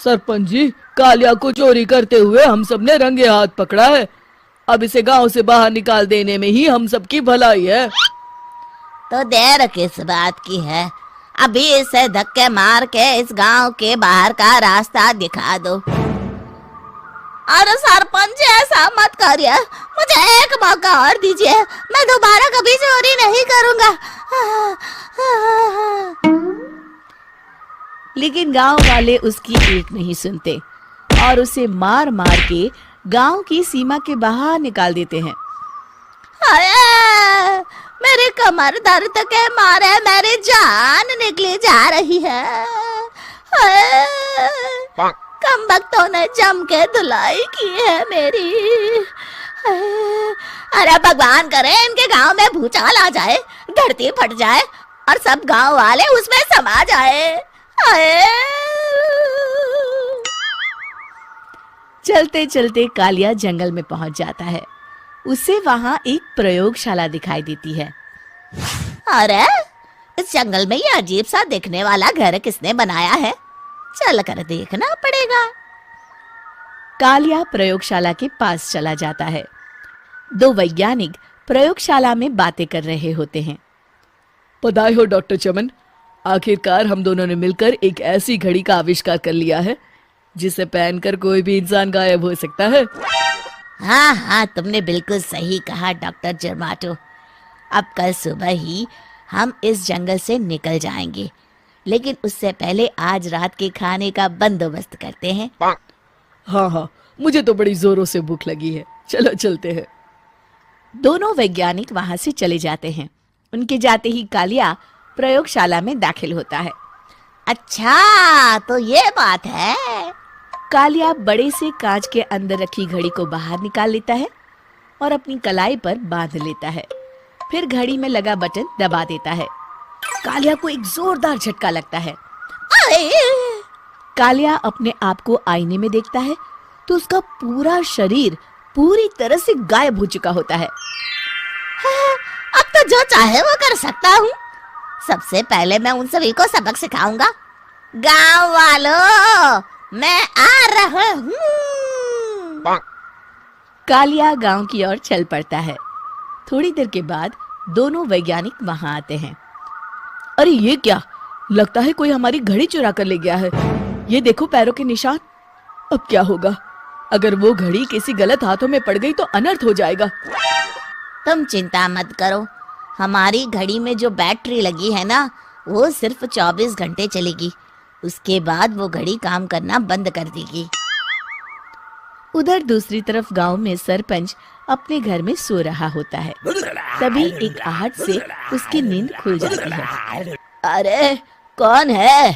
सरपंच जी, कालिया को चोरी करते हुए हम सब ने रंगे हाथ पकड़ा है। अब इसे गांव से बाहर निकाल देने में ही हम सबकी भलाई है। तो देर किस बात की है? अभी इसे धक्के मार के इस गांव के बाहर का रास्ता दिखा दो। अरे सरपंच जी, ऐसा मत करिए, मुझे एक मौका और दीजिए, मैं दोबारा कभी चोरी नहीं करूंगा। लेकिन गांव वाले उसकी एक नहीं सुनते और उसे मार मार के गांव की सीमा के बाहर निकाल देते हैं। अरे मेरी कमर दर्द के मारे मेरी जान निकली जा रही है। कमबख्तों ने जम के धुलाई की है मेरी। अरे भगवान करे इनके गांव में भूचाल आ जाए, धरती फट जाए और सब गांव वाले उसमें समा जाए। चलते चलते कालिया जंगल में पहुंच जाता है। उसे वहां एक प्रयोगशाला दिखाई देती है। अरे इस जंगल में ये अजीब सा दिखने वाला घर किसने बनाया है? चल कर देखना पड़ेगा। कालिया प्रयोगशाला के पास चला जाता है। दो वैज्ञानिक प्रयोगशाला में बातें कर रहे होते हैं। बधाई हो डॉक्टर चमन, आखिरकार हम दोनों ने मिलकर एक ऐसी घड़ी का आविष्कार कर लिया है जिसे पहनकर कोई भी इंसान गायब हो सकता है। हाँ हाँ, तुमने बिल्कुल सही कहा डॉक्टर जर्माटो। अब कल सुबह ही हम इस जंगल से निकल जाएंगे, लेकिन उससे पहले आज रात के खाने का बंदोबस्त करते हैं। हाँ हाँ, मुझे तो बड़ी जोरों से भूख लगी है, चलो चलते हैं। दोनों वैज्ञानिक वहां से चले जाते हैं। उनके जाते ही कालिया प्रयोगशाला में दाखिल होता है। अच्छा तो ये बात है। कालिया बड़े से कांच के अंदर रखी घड़ी को बाहर निकाल लेता है और अपनी कलाई पर बांध लेता है। फिर घड़ी में लगा बटन दबा देता है। कालिया को एक जोरदार झटका लगता है। कालिया अपने आप को आईने में देखता है तो उसका पूरा शरीर पूरी तरह से गायब हो चुका होता है। अब तो जो चाहे वो कर सकता हूँ। सबसे पहले मैं उन सभी को सबक सिखाऊंगा। गांव वालों, मैं आ रहा हूँ। कालिया गांव की ओर चल पड़ता है। थोड़ी देर के बाद दोनों वैज्ञानिक वहां आते हैं। अरे ये क्या, लगता है कोई हमारी घड़ी चुरा कर ले गया है। ये देखो पैरों के निशान। अब क्या होगा? अगर वो घड़ी किसी गलत हाथों में पड़ गई तो अनर्थ हो जाएगा। तुम चिंता मत करो, हमारी घड़ी में जो बैटरी लगी है ना, वो सिर्फ 24 घंटे चलेगी। उसके बाद वो घड़ी काम करना बंद कर देगी। उधर दूसरी तरफ गांव में सरपंच अपने घर में सो रहा होता है। तभी एक आहट से उसकी नींद खुल जाती है। अरे कौन है?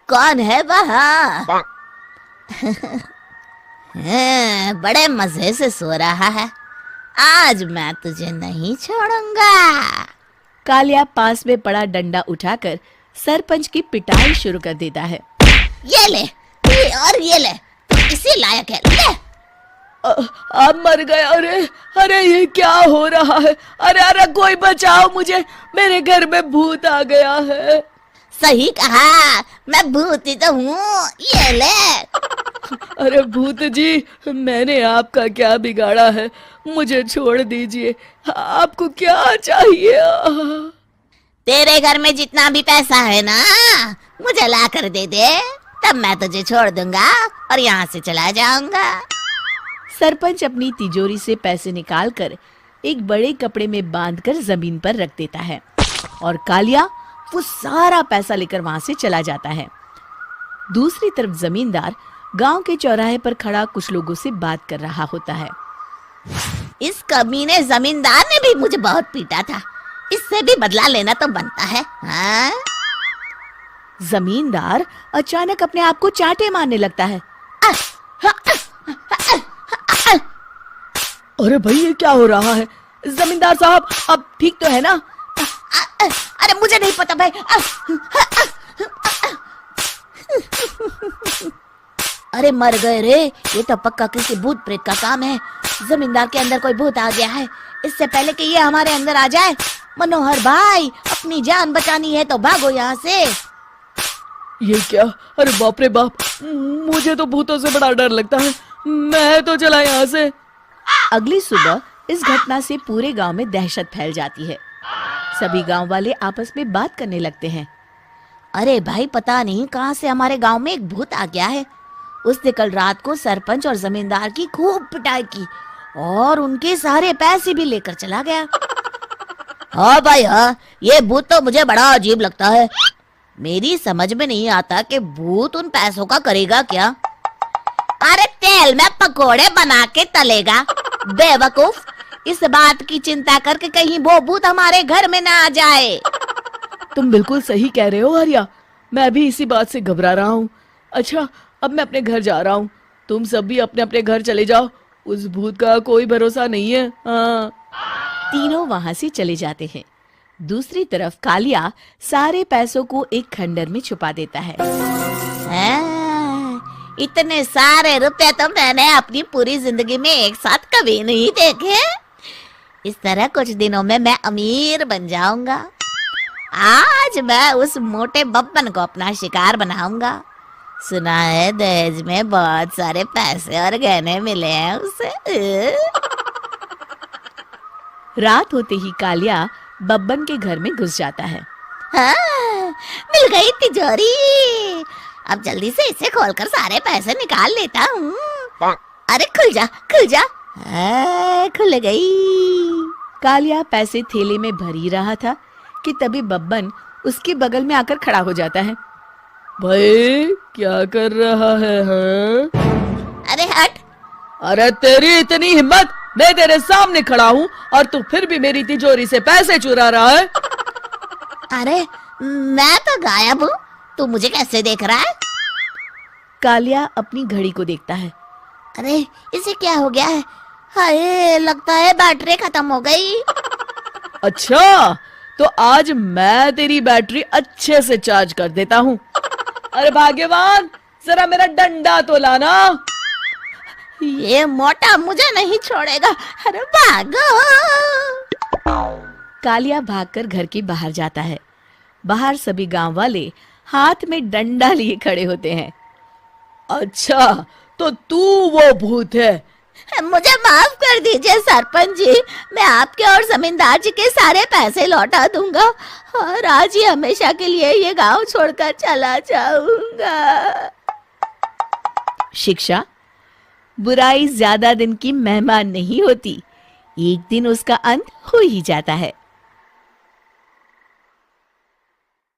कौन है वहाँ? बड़े मजे से सो रहा है। आज मैं तुझे नहीं छोड़ूंगा। कालिया पास में पड़ा डंडा उठाकर सरपंच की पिटाई शुरू कर देता है। ये ले, और ये ले, तू इसी लायक है, ले। आप मर गए। अरे अरे ये क्या हो रहा है? अरे अरे कोई बचाओ मुझे, मेरे घर में भूत आ गया है। सही कहा, मैं भूत ही तो हूँ, ये ले। अरे भूत जी, मैंने आपका क्या बिगाड़ा है? मुझे छोड़ दीजिए, आपको क्या चाहिए? तेरे घर में जितना भी पैसा है ना, मुझे ला कर दे दे, तब मैं तुझे छोड़ दूंगा और यहाँ से चला जाऊंगा। सरपंच अपनी तिजोरी से पैसे निकालकर एक बड़े कपड़े में बांधकर जमीन पर रख देता है और कालिया वो सारा पैसा लेकर वहां से चला जाता है। दूसरी तरफ जमींदार गांव के चौराहे पर खड़ा कुछ लोगों से बात कर रहा होता है। इस कमीने जमींदार ने भी मुझे बहुत पीटा था, इससे भी बदला लेना तो बनता है। हाँ? जमींदार अचानक अपने आप को चांटे मारने लगता है। अरे भाई ये क्या हो रहा है? जमींदार साहब, अब ठीक तो है ना? अरे मुझे नहीं पता भाई। अरे मर गए रे, ये तो पक्का किसी भूत प्रेत का काम है। जमींदार के अंदर कोई भूत आ गया है। इससे पहले कि ये हमारे अंदर आ जाए, मनोहर भाई, अपनी जान बचानी है तो भागो यहाँ से। ये क्या? अरे बाप रे बाप, मुझे तो भूतों से बड़ा डर लगता है। मैं तो चला यहाँ से। अगली सुबह इस घटना से पूरे गांव में दहशत फैल जाती है। सभी गांव वाले आपस में बात करने लगते हैं। अरे भाई, पता नहीं कहाँ से हमारे गांव में एक भूत आ गया है। उसने कल रात को सरपंच और जमींदार की खूब पिटाई की और उनके सारे पैसे भी लेकर चला गया। हाँ भाई हाँ, ये भूत तो मुझे बड़ा अजीब लगता है। मेरी समझ में नहीं आता कि भूत उन पैसों का करेगा क्या। अरे तेल में पकोड़े बना के तलेगा बेवकूफ। इस बात की चिंता करके कहीं वो भूत हमारे घर में ना आ जाए। तुम बिल्कुल सही कह रहे हो आर्या, मैं भी इसी बात से घबरा रहा हूँ। अच्छा, अब मैं अपने घर जा रहा हूँ। तुम सब भी अपने अपने घर चले जाओ। उस भूत का कोई भरोसा नहीं है। हाँ। तीनों वहां से चले जाते हैं। दूसरी तरफ कालिया सारे पैसों को एक खंडर में छुपा देता है। इतने सारे रुपए तो मैंने अपनी पूरी जिंदगी में एक साथ कभी नहीं देखे। इस तरह कुछ दिनों में मैं अमीर बन जाऊंगा। आज मैं उस मोटे बब्बन को अपना शिकार बनाऊंगा। सुना है दहेज में बहुत सारे पैसे और गहने मिले हैं उसे। रात होते ही कालिया बब्बन के घर में घुस जाता है। हाँ, मिल गई तिजोरी। अब जल्दी से इसे खोलकर सारे पैसे निकाल लेता हूँ। अरे खुल जा खुल जा। खुल गई। कालिया पैसे थैले में भर ही रहा था कि तभी बब्बन उसके बगल में आकर खड़ा हो जाता है। भाई क्या कर रहा है? हाँ? अरे हट। अरे तेरी इतनी हिम्मत, मैं तेरे सामने खड़ा हूँ और तू फिर भी मेरी तिजोरी से पैसे चुरा रहा है। अरे मैं तो गायब हूँ, तू मुझे कैसे देख रहा है? कालिया अपनी घड़ी को देखता है। अरे इसे क्या हो गया है? हाय, लगता है बैटरी खत्म हो गई। अच्छा, तो आज मैं तेरी बैटरी अच्छे से चार्ज कर देता हूँ। अरे भाग्यवान, जरा मेरा डंडा तो लाना। ये मोटा मुझे नहीं छोड़ेगा। अरे भागो। कालिया भागकर घर के बाहर जाता है। बाहर सभी गांव वाले हाथ में डंडा लिए खड़े होते हैं। अच्छा, तो तू वो भूत है? मुझे माफ कर दीजिए सरपंच जी, मैं आपके और जमींदार जी के सारे पैसे लौटा दूंगा और आज ही हमेशा के लिए ये गांव छोड़कर चला जाऊंगा। शिक्षा: बुराई ज्यादा दिन की मेहमान नहीं होती, एक दिन उसका अंत हो ही जाता है।